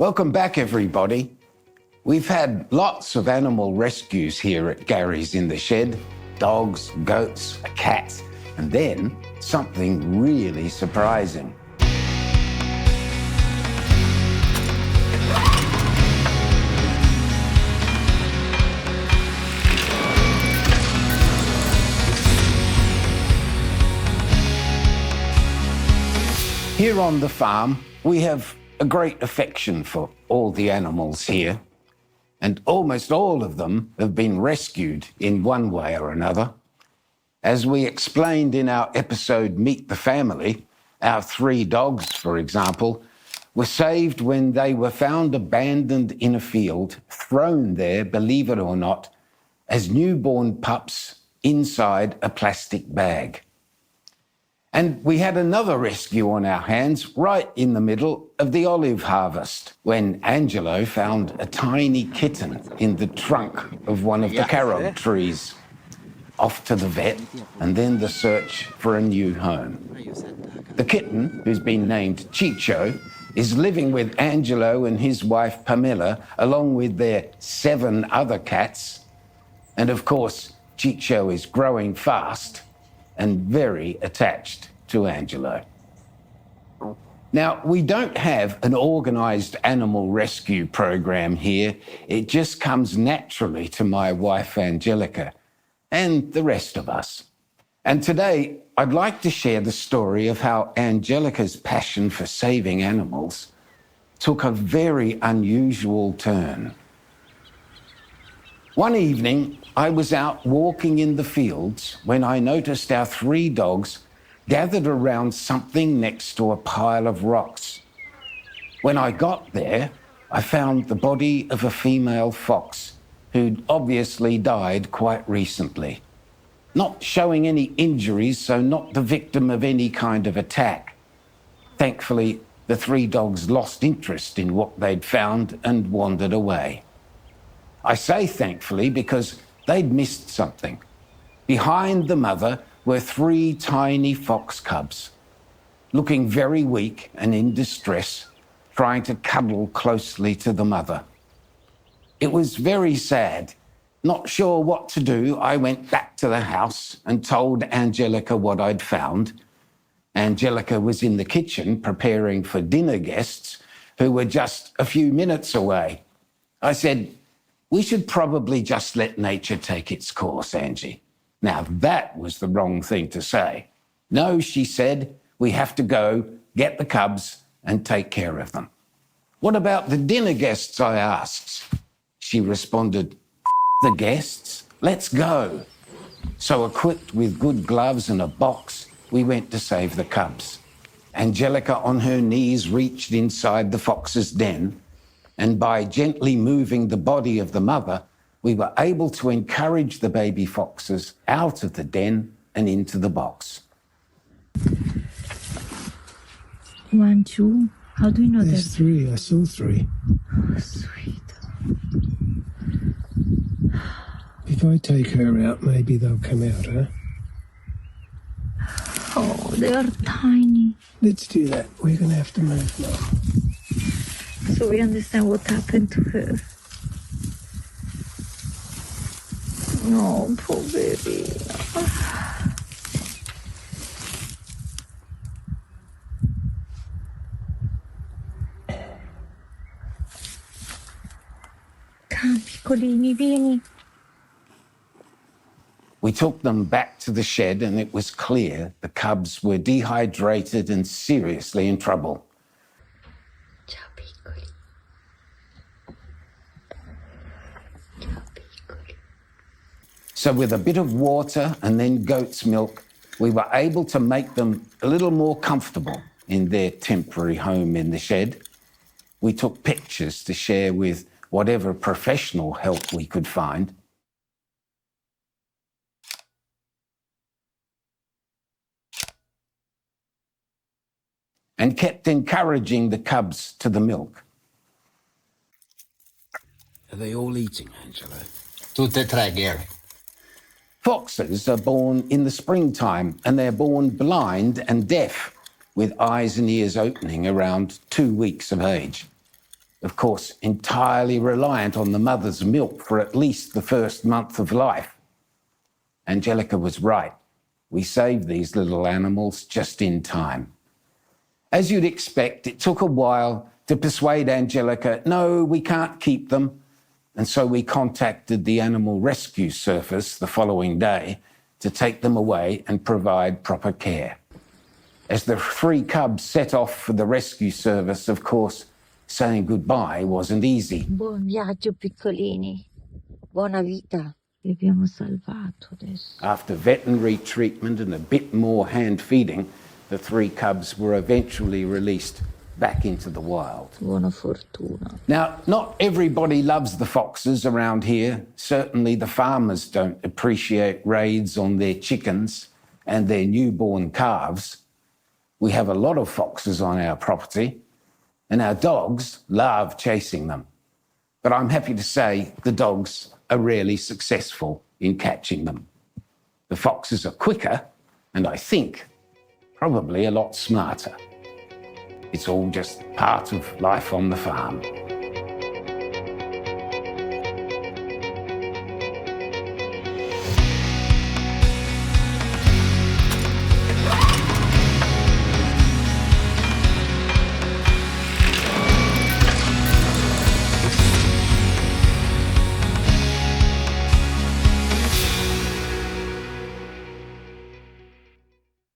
Welcome back, everybody. We've had lots of animal rescues here at Gary's in the Shed. Dogs, goats, a cat, and then something really surprising. Here on the farm, we have a great affection for all the animals here, and almost all of them have been rescued in one way or another. As we explained in our episode Meet the Family, our 3 dogs, for example, were saved when they were found abandoned in a field, thrown there, believe it or not, as newborn pups inside a plastic bag. And we had another rescue on our hands right in the middle of the olive harvest when Angelo found a tiny kitten in the trunk of one of the carob trees. Off to the vet and then the search for a new home. The kitten, who's been named Chicho, is living with Angelo and his wife Pamela along with their 7 other cats. And of course, Chicho is growing fast and very attached to Angelo. Now, we don't have an organised animal rescue program here. It just comes naturally to my wife Angelica and the rest of us. And today, I'd like to share the story of how Angelica's passion for saving animals took a very unusual turn. One evening, I was out walking in the fields when I noticed our 3 dogs gathered around something next to a pile of rocks. When I got there, I found the body of a female fox who'd obviously died quite recently. Not showing any injuries, so not the victim of any kind of attack. Thankfully, the 3 dogs lost interest in what they'd found and wandered away. I say thankfully because they'd missed something. Behind the mother were 3 tiny fox cubs, looking very weak and in distress, trying to cuddle closely to the mother. It was very sad. Not sure what to do, I went back to the house and told Angelica what I'd found. Angelica was in the kitchen preparing for dinner guests who were just a few minutes away. I said, "We should probably just let nature take its course, Angie." Now, that was the wrong thing to say. "No," she said, "we have to go, get the cubs, and take care of them." "What about the dinner guests?" I asked. She responded, "The guests, let's go." So equipped with good gloves and a box, we went to save the cubs. Angelica on her knees reached inside the fox's den, and by gently moving the body of the mother, we were able to encourage the baby foxes out of the den and into the box. 1, 2. How do you know There's 3. I saw 3. Oh, sweet. If I take her out, maybe they'll come out, huh? Oh, they are tiny. Let's do that. We're going to have to move now. So we understand what happened to her. No, poor baby. Come, piccolini, vieni. We took them back to the shed and it was clear the cubs were dehydrated and seriously in trouble. Ciao, piccoli. Ciao, piccoli. So with a bit of water and then goat's milk, we were able to make them a little more comfortable in their temporary home in the shed. We took pictures to share with whatever professional help we could find. And kept encouraging the cubs to the milk. Are they all eating, Angelo? Tutte e 3, Gary. Foxes are born in the springtime and they're born blind and deaf with eyes and ears opening around 2 weeks of age. of course, entirely reliant on the mother's milk for at least the first month of life. Angelica was right. We saved these little animals just in time. As you'd expect, it took a while to persuade Angelica, no, we can't keep them. And so we contacted the Animal Rescue Service the following day to take them away and provide proper care. As the 3 cubs set off for the rescue service, of course, saying goodbye wasn't easy. Buon viaggio, piccolini. Buona vita. Vi abbiamo salvato adesso. After veterinary treatment and a bit more hand feeding, the 3 cubs were eventually released back into the wild. Buona fortuna. Now, not everybody loves the foxes around here. Certainly the farmers don't appreciate raids on their chickens and their newborn calves. We have a lot of foxes on our property, and our dogs love chasing them. But I'm happy to say the dogs are rarely successful in catching them. The foxes are quicker, and I think probably a lot smarter. It's all just part of life on the farm.